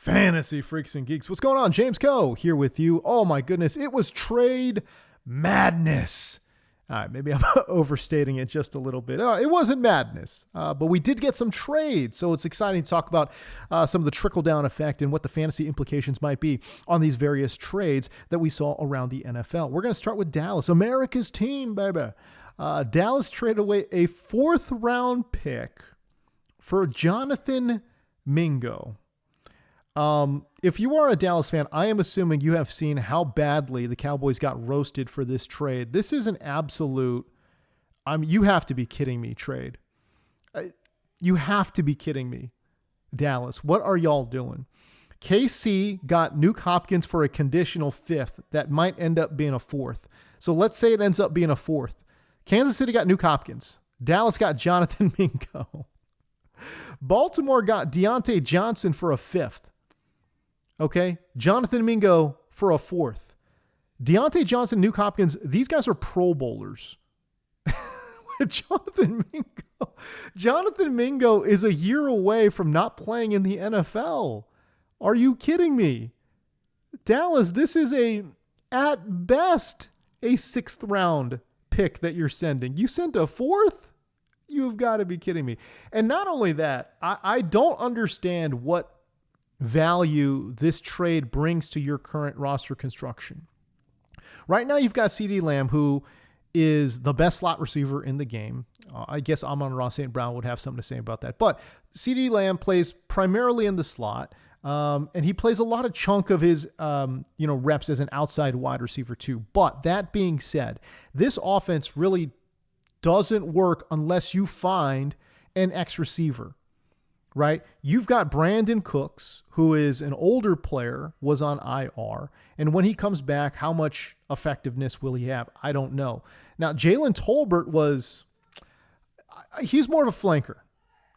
Fantasy Freaks and Geeks. What's going on? James Coe here with you. Oh my goodness, it was trade madness. All right, maybe I'm overstating it just a little bit. It wasn't madness, but we did get some trades, so it's exciting to talk about some of the trickle-down effect and what the fantasy implications might be on these various trades that we saw around the NFL. We're going to start with Dallas, America's team, baby. Dallas traded away a 4th-round pick for Jonathan Mingo. If you are a Dallas fan, I am assuming you have seen how badly the Cowboys got roasted for this trade. This is an absolute, you have to be kidding me, trade. You have to be kidding me. Dallas, what are y'all doing? KC got Nuke Hopkins for a conditional 5th that might end up being a 4th. So let's say it ends up being a 4th. Kansas City got Nuke Hopkins. Dallas got Jonathan Mingo. Baltimore got Deontay Johnson for a 5th. Okay, Jonathan Mingo for a 4th. Deontay Johnson, Nuke Hopkins, these guys are Pro Bowlers. Jonathan Mingo is a year away from not playing in the NFL. Are you kidding me? Dallas, this is at best, a 6th round pick that you're sending. You sent a 4th? You've got to be kidding me. And not only that, I don't understand what value this trade brings to your current roster construction. Right now, you've got CeeDee Lamb, who is the best slot receiver in the game. I guess Amon-Ra St. Brown would have something to say about that. But CeeDee Lamb plays primarily in the slot, and he plays a lot of chunk of his reps as an outside wide receiver too. But that being said, this offense really doesn't work unless you find an X receiver. Right? You've got Brandon Cooks, who is an older player, was on IR. And when he comes back, how much effectiveness will he have? I don't know. Now, Jalen Tolbert he's more of a flanker.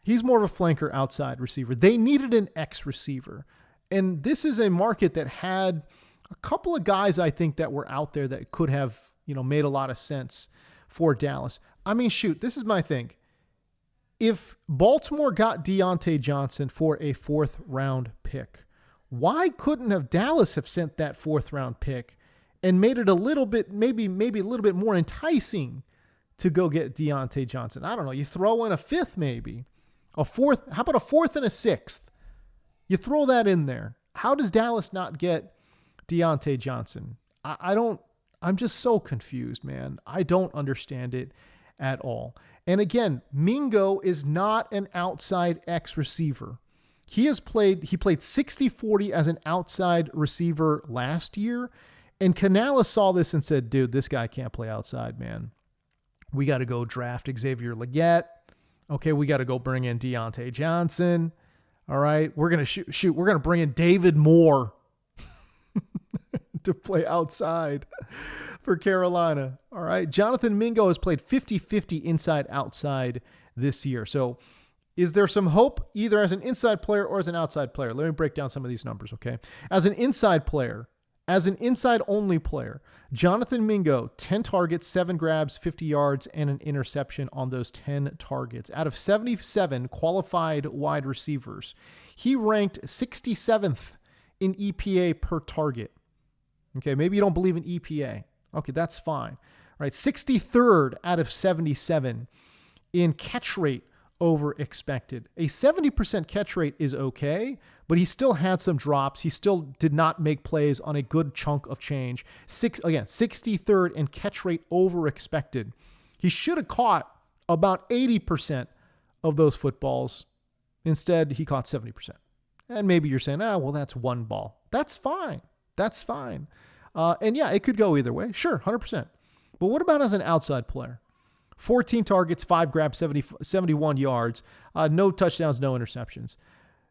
He's more of a flanker outside receiver. They needed an X receiver. And this is a market that had a couple of guys, I think, that were out there that could have, made a lot of sense for Dallas. I mean, shoot, this is my thing. If Baltimore got Deontay Johnson for a 4th round pick, why couldn't Dallas have sent that 4th round pick and made it a little bit, maybe a little bit more enticing to go get Deontay Johnson? I don't know. You throw in a 5th, maybe a 4th. How about a 4th and a 6th? You throw that in there. How does Dallas not get Deontay Johnson? I'm just so confused, man. I don't understand it at all. And again, Mingo is not an outside X receiver. He played 60-40 as an outside receiver last year. And Canales saw this and said, dude, this guy can't play outside, man. We got to go draft Xavier Legette. Okay, we got to go bring in Deontay Johnson. All right, we're going to we're going to bring in David Moore to play outside for Carolina. All right. Jonathan Mingo has played 50-50 inside outside this year. So is there some hope either as an inside player or as an outside player? Let me break down some of these numbers. Okay. As an inside player, as an inside only player, Jonathan Mingo, 10 targets, 7 grabs, 50 yards, and an interception on those 10 targets. Out of 77 qualified wide receivers, he ranked 67th in EPA per target. Okay. Maybe you don't believe in EPA. Okay, that's fine. All right, 63rd out of 77 in catch rate over expected. A 70% catch rate is okay, but he still had some drops. He still did not make plays on a good chunk of change. 63rd in catch rate over expected. He should have caught about 80% of those footballs. Instead, he caught 70%. And maybe you're saying, well, that's one ball. That's fine. That's fine. And yeah, it could go either way. Sure, 100%. But what about as an outside player? 14 targets, 5 grabs, 71 yards, no touchdowns, no interceptions.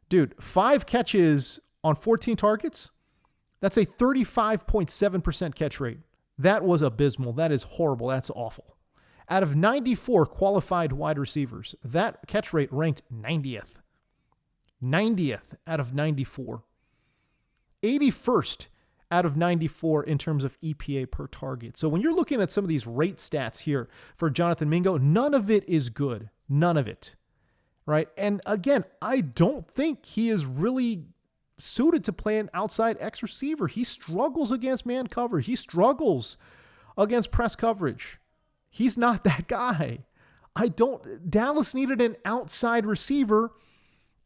Dude, 5 catches on 14 targets, that's a 35.7% catch rate. That was abysmal. That is horrible. That's awful. Out of 94 qualified wide receivers, that catch rate ranked 90th. 90th out of 94. 81st out of 94 in terms of EPA per target. So when you're looking at some of these rate stats here for Jonathan Mingo, none of it is good. None of it. Right? And again, I don't think he is really suited to play an outside X receiver. He struggles against man coverage. He struggles against press coverage. He's not that guy. Dallas needed an outside receiver,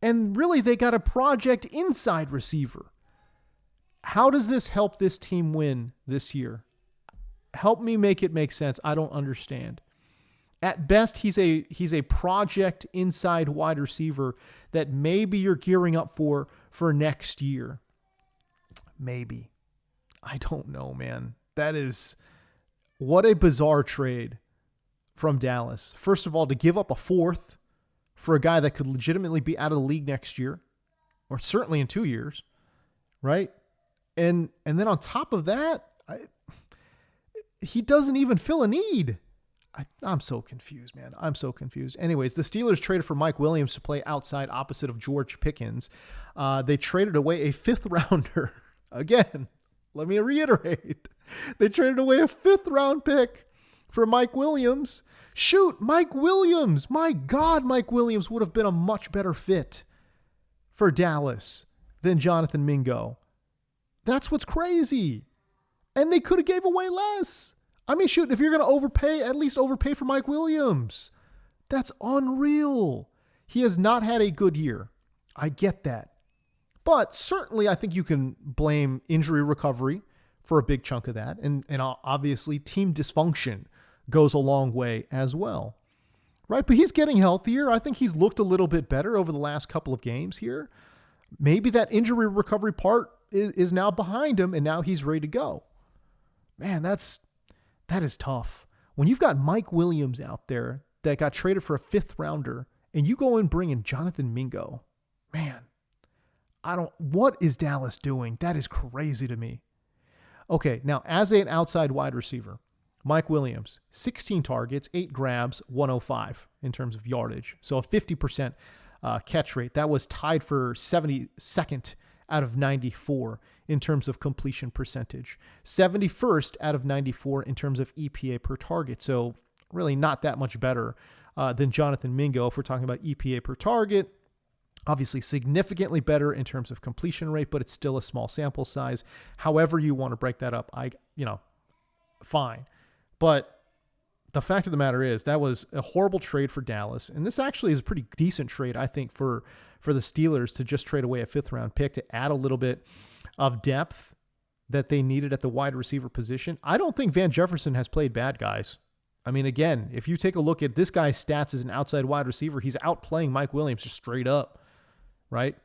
and really they got a project inside receiver. How does this help this team win this year? Help me make it make sense. I don't understand. At best, he's a project inside wide receiver that maybe you're gearing up for next year. Maybe. I don't know, man. What a bizarre trade from Dallas. First of all, to give up a fourth for a guy that could legitimately be out of the league next year, or certainly in 2 years, right? And then on top of that, he doesn't even fill a need. I'm so confused, man. I'm so confused. Anyways, the Steelers traded for Mike Williams to play outside opposite of George Pickens. They traded away a 5th rounder. Again, let me reiterate. They traded away a 5th round pick for Mike Williams. Shoot, Mike Williams. My God, Mike Williams would have been a much better fit for Dallas than Jonathan Mingo. That's what's crazy. And they could have gave away less. I mean, shoot, if you're going to overpay, at least overpay for Mike Williams. That's unreal. He has not had a good year. I get that. But certainly I think you can blame injury recovery for a big chunk of that. And obviously team dysfunction goes a long way as well. Right? But he's getting healthier. I think he's looked a little bit better over the last couple of games here. Maybe that injury recovery part is now behind him and now he's ready to go. Man, that is tough. When you've got Mike Williams out there that got traded for a 5th rounder and you go and bring in Jonathan Mingo, man, what is Dallas doing? That is crazy to me. Okay, now as an outside wide receiver, Mike Williams, 16 targets, 8 grabs, 105 in terms of yardage. So a 50% catch rate. That was tied for 72nd out of 94 in terms of completion percentage. 71st out of 94 in terms of EPA per target. So really not that much better than Jonathan Mingo if we're talking about EPA per target. Obviously significantly better in terms of completion rate, but it's still a small sample size. However you want to break that up, fine. But the fact of the matter is that was a horrible trade for Dallas. And this actually is a pretty decent trade, I think, for the Steelers to just trade away a 5th round pick to add a little bit of depth that they needed at the wide receiver position. I don't think Van Jefferson has played bad, guys. I mean, again, if you take a look at this guy's stats as an outside wide receiver, he's outplaying Mike Williams just straight up, right?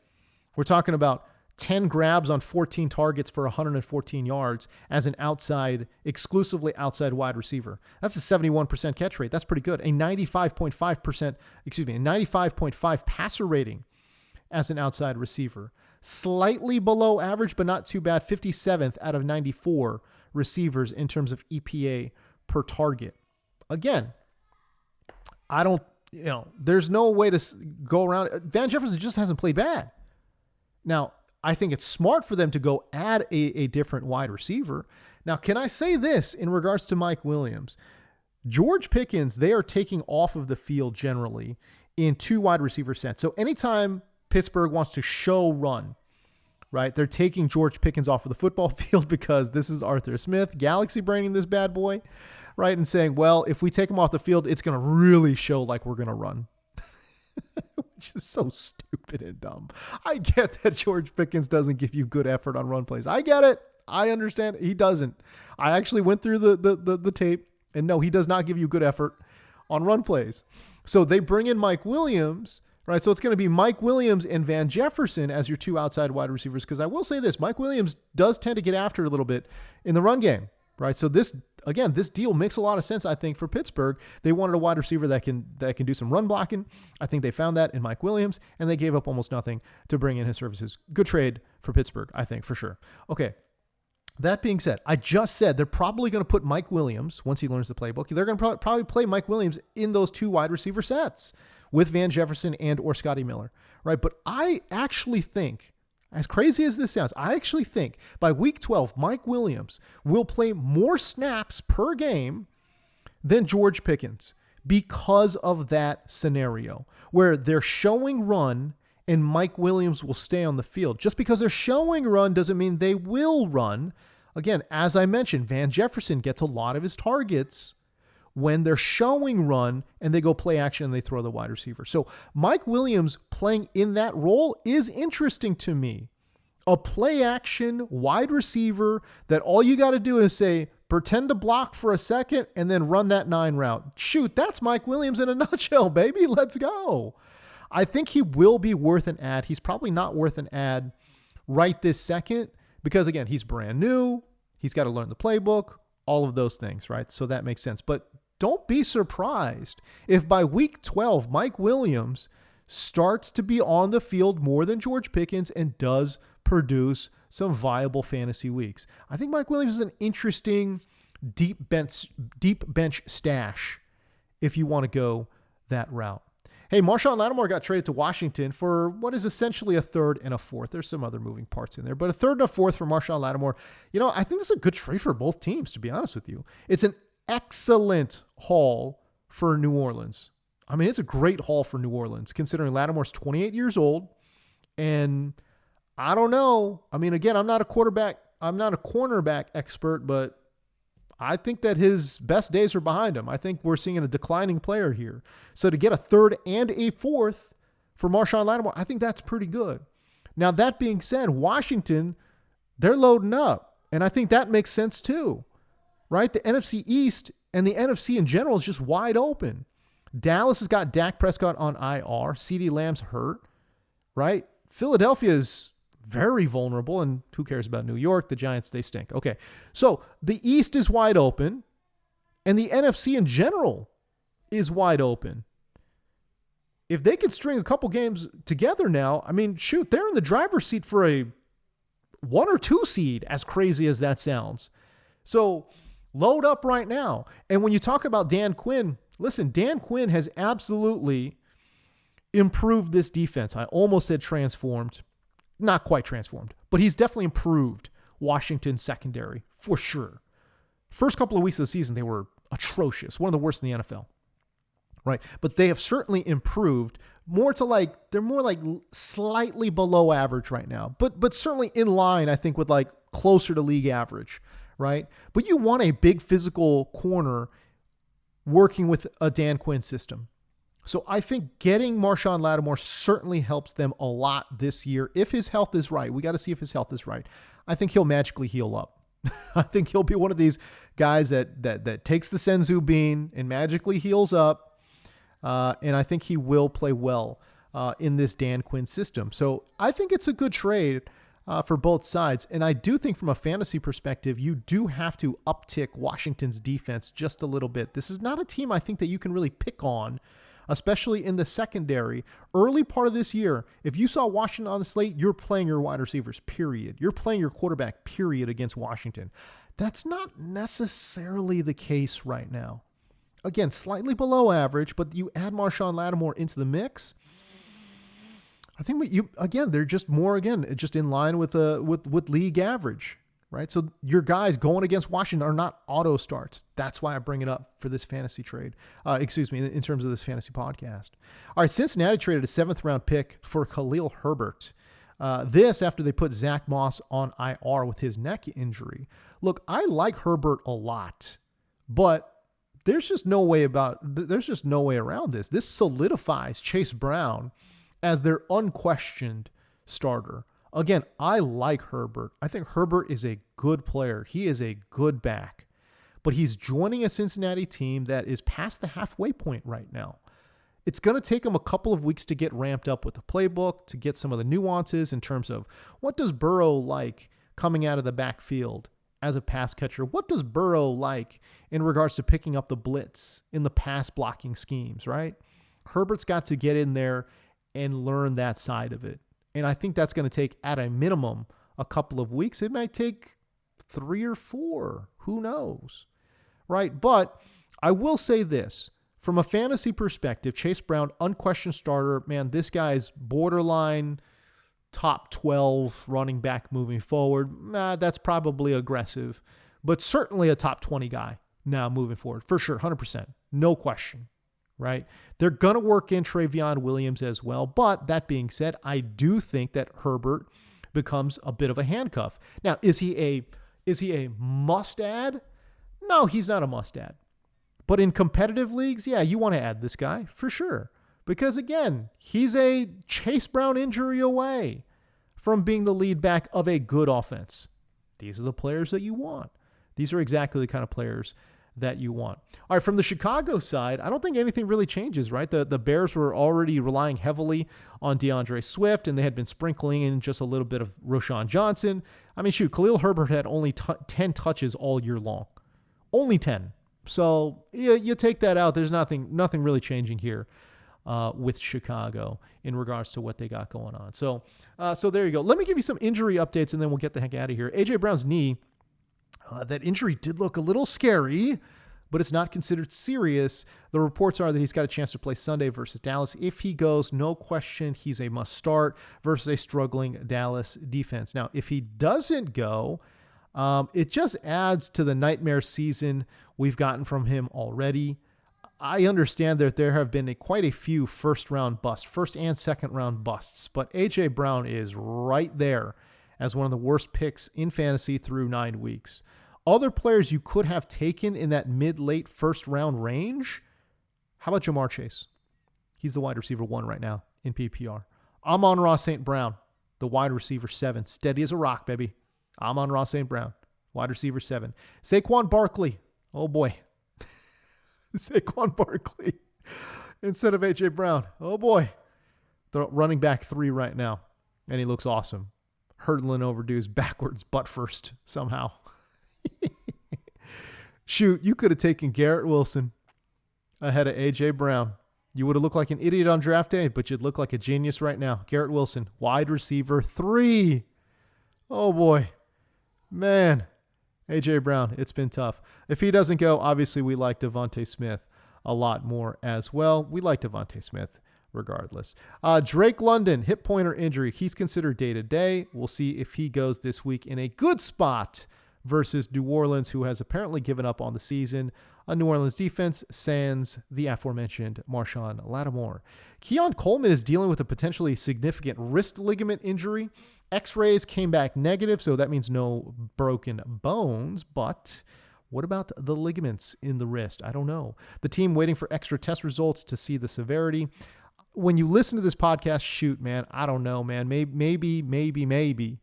We're talking about 10 grabs on 14 targets for 114 yards as an exclusively outside wide receiver. That's a 71% catch rate. That's pretty good. A 95.5 passer rating as an outside receiver. Slightly below average, but not too bad. 57th out of 94 receivers in terms of EPA per target. Again, there's no way to go around. Van Jefferson just hasn't played bad. Now, I think it's smart for them to go add a different wide receiver. Now, can I say this in regards to Mike Williams? George Pickens, they are taking off of the field generally in 2 wide receiver sets. So anytime Pittsburgh wants to show run, right, they're taking George Pickens off of the football field because this is Arthur Smith, galaxy braining this bad boy, right, and saying, well, if we take him off the field, it's going to really show like we're going to run. Which is so stupid and dumb. I get that George Pickens doesn't give you good effort on run plays. I get it. I understand. He doesn't. I actually went through the tape, and no, he does not give you good effort on run plays. So they bring in Mike Williams, right? So it's going to be Mike Williams and Van Jefferson as your 2 outside wide receivers. Because I will say this, Mike Williams does tend to get after it a little bit in the run game, right? So this deal makes a lot of sense, I think, for Pittsburgh. They wanted a wide receiver that can do some run blocking. I think they found that in Mike Williams, and they gave up almost nothing to bring in his services. Good trade for Pittsburgh, I think, for sure. Okay. That being said, I just said they're probably going to put Mike Williams, once he learns the playbook, they're going to probably play Mike Williams in those 2 wide receiver sets with Van Jefferson and or Scotty Miller, right? But I actually think, as crazy as this sounds, I actually think by week 12, Mike Williams will play more snaps per game than George Pickens because of that scenario where they're showing run and Mike Williams will stay on the field. Just because they're showing run doesn't mean they will run. Again, as I mentioned, Van Jefferson gets a lot of his targets when they're showing run and they go play action and they throw the wide receiver. So Mike Williams playing in that role is interesting to me. A play action wide receiver that all you got to do is say, pretend to block for a second and then run that 9 route. Shoot, that's Mike Williams in a nutshell, baby. Let's go. I think he will be worth an ad. He's probably not worth an ad right this second because, again, he's brand new. He's got to learn the playbook, all of those things, right? So that makes sense. But don't be surprised if by week 12, Mike Williams starts to be on the field more than George Pickens and does produce some viable fantasy weeks. I think Mike Williams is an interesting deep bench stash if you want to go that route. Hey, Marshawn Lattimore got traded to Washington for what is essentially a third and a fourth. There's some other moving parts in there, but a third and a fourth for Marshawn Lattimore. You know, I think this is a good trade for both teams, to be honest with you. It's an excellent haul for New Orleans. I mean, it's a great haul for New Orleans, considering Lattimore's 28 years old. And I don't know. I mean, again, I'm not a cornerback expert, but I think that his best days are behind him. I think we're seeing a declining player here. So to get a third and a fourth for Marshawn Lattimore, I think that's pretty good. Now, that being said, Washington, they're loading up. And I think that makes sense too, right? The NFC East and the NFC in general is just wide open. Dallas has got Dak Prescott on IR. CeeDee Lamb's hurt, right? Philadelphia is very vulnerable, and who cares about New York? The Giants, they stink. Okay, so the East is wide open, and the NFC in general is wide open. If they could string a couple games together now, I mean, shoot, they're in the driver's seat for a 1 or 2 seed, as crazy as that sounds. So load up right now. And when you talk about Dan Quinn, listen, Dan Quinn has absolutely improved this defense. I almost said transformed. Not quite transformed, but he's definitely improved Washington's secondary for sure. First couple of weeks of the season, they were atrocious, one of the worst in the NFL, right? But they have certainly improved more to they're more like slightly below average right now, but certainly in line, I think, with like closer to league average, right? But you want a big physical corner working with a Dan Quinn system. So I think getting Marshawn Lattimore certainly helps them a lot this year. If his health is right, we got to see if his health is right. I think he'll magically heal up. I think he'll be one of these guys that takes the Senzu bean and magically heals up. And I think he will play well in this Dan Quinn system. So I think it's a good trade for both sides. And I do think from a fantasy perspective, you do have to uptick Washington's defense just a little bit. This is not a team I think that you can really pick on, especially in the secondary. Early part of this year, if you saw Washington on the slate, you're playing your wide receivers, period. You're playing your quarterback, period, against Washington. That's not necessarily the case right now. Again, slightly below average, but you add Marshawn Lattimore into the mix, I think they're just just in line with league average, right? So your guys going against Washington are not auto starts. That's why I bring it up for this fantasy trade. In terms of this fantasy podcast. All right, Cincinnati traded a 7th round pick for Khalil Herbert. This after they put Zach Moss on IR with his neck injury. Look, I like Herbert a lot, but there's just no way around this. This solidifies Chase Brown as their unquestioned starter. Again, I like Herbert. I think Herbert is a good player. He is a good back. But he's joining a Cincinnati team that is past the halfway point right now. It's going to take him a couple of weeks to get ramped up with the playbook, to get some of the nuances in terms of what does Burrow like coming out of the backfield as a pass catcher? What does Burrow like in regards to picking up the blitz in the pass blocking schemes, right? Herbert's got to get in there and learn that side of it. And I think that's going to take, at a minimum, a couple of weeks. It might take 3 or 4. Who knows? Right? But I will say this. From a fantasy perspective, Chase Brown, unquestioned starter. Man, this guy's borderline top 12 running back moving forward. That's probably aggressive. But certainly a top 20 guy now moving forward. For sure, 100%. No question. right? They're going to work in Travion Williams as well. But that being said, I do think that Herbert becomes a bit of a handcuff. Now, is he a must add? No, he's not a must add. But in competitive leagues, yeah, you want to add this guy for sure. Because again, he's a Chase Brown injury away from being the lead back of a good offense. These are the players that you want. These are exactly the kind of players that you want. All right, from the Chicago side, I don't think anything really changes, right? The Bears were already relying heavily on DeAndre Swift, and they had been sprinkling in just a little bit of Roshan Johnson. I mean, shoot, Khalil Herbert had only 10 touches all year long. Only 10. So you take that out. There's nothing really changing here with Chicago in regards to what they got going on. So there you go. Let me give you some injury updates, and then we'll get the heck out of here. A.J. Brown's knee, that injury did look a little scary, but it's not considered serious. The reports are that he's got a chance to play Sunday versus Dallas. If he goes, no question, he's a must start versus a struggling Dallas defense. Now, if he doesn't go, it just adds to the nightmare season we've gotten from him already. I understand that there have been quite a few first and second round busts, but A.J. Brown is right there as one of the worst picks in fantasy through 9 weeks. Other players you could have taken in that mid-late first round range, how about Jamar Chase? He's the wide receiver 1 right now in PPR. Amon-Ra St. Brown, the wide receiver 7, steady as a rock, baby. Amon-Ra St. Brown, wide receiver 7. Saquon Barkley, oh boy. Saquon Barkley instead of A.J. Brown. Oh boy. The running back 3 right now, and he looks awesome. Hurdling over dudes backwards, butt first somehow. Shoot, you could have taken Garrett Wilson ahead of A.J. Brown. You would have looked like an idiot on draft day, but you'd look like a genius right now. Garrett Wilson, wide receiver 3. Oh boy. Man. A.J. Brown, it's been tough. If he doesn't go, obviously we like Devontae Smith a lot more as well. We like Devontae Smith regardless. Drake London, hip pointer injury. He's considered day-to-day. We'll see if he goes this week in a good spot versus New Orleans, who has apparently given up on the season. A New Orleans defense sans the aforementioned Marshawn Lattimore. Keon Coleman is dealing with a potentially significant wrist ligament injury. X-rays came back negative, so that means no broken bones, but what about the ligaments in the wrist? I don't know. The team waiting for extra test results to see the severity. When you listen to this podcast, shoot, man, I don't know, man. Maybe.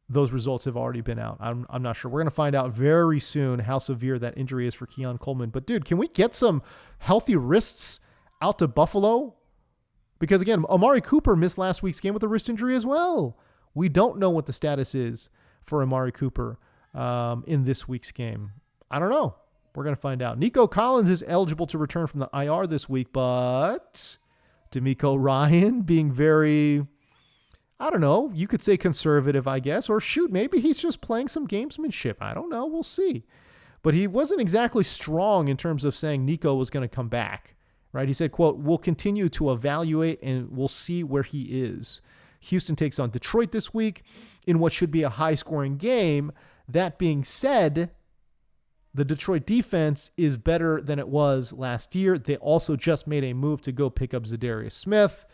Those results have already been out. I'm not sure. We're going to find out very soon how severe that injury is for Keon Coleman. But, dude, can we get some healthy wrists out to Buffalo? Because, again, Amari Cooper missed last week's game with a wrist injury as well. We don't know what the status is for Amari Cooper in this week's game. I don't know. We're going to find out. Nico Collins is eligible to return from the IR this week, but D'Amico Ryan being very, I don't know, you could say conservative, I guess, or shoot, maybe he's just playing some gamesmanship. I don't know. We'll see. But he wasn't exactly strong in terms of saying Nico was going to come back, right? He said, quote, "We'll continue to evaluate and we'll see where he is." Houston takes on Detroit this week in what should be a high-scoring game. That being said, the Detroit defense is better than it was last year. They also just made a move to go pick up Zadarius Smith,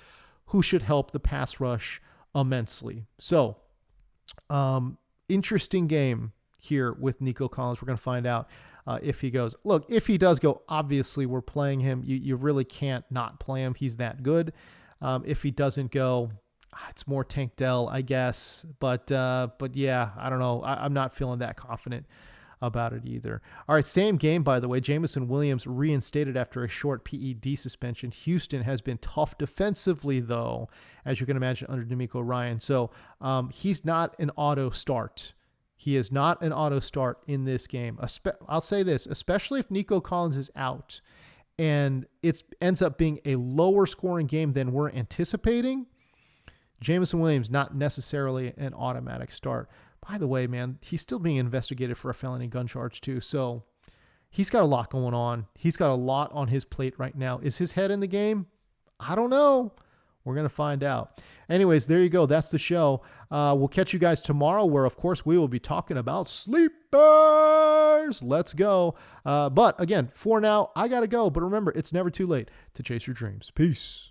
who should help the pass rush immensely. So, interesting game here with Nico Collins. We're going to find out if he goes. Look, if he does go, obviously we're playing him. You really can't not play him. He's that good. If he doesn't go, it's more Tank Dell, I guess. But yeah, I don't know. I'm not feeling that confident about it either. All right, same game, by the way. Jameson Williams reinstated after a short PED suspension. Houston has been tough defensively, though, as you can imagine, under D'Amico Ryan. So he's not an auto start. He is not an auto start in this game. I'll say this, especially if Nico Collins is out and it ends up being a lower scoring game than we're anticipating, Jameson Williams, not necessarily an automatic start. By the way, man, he's still being investigated for a felony gun charge too. So he's got a lot going on. He's got a lot on his plate right now. Is his head in the game? I don't know. We're going to find out. Anyways, there you go. That's the show. We'll catch you guys tomorrow where, of course, we will be talking about sleepers. Let's go. But again, for now, I got to go. But remember, it's never too late to chase your dreams. Peace.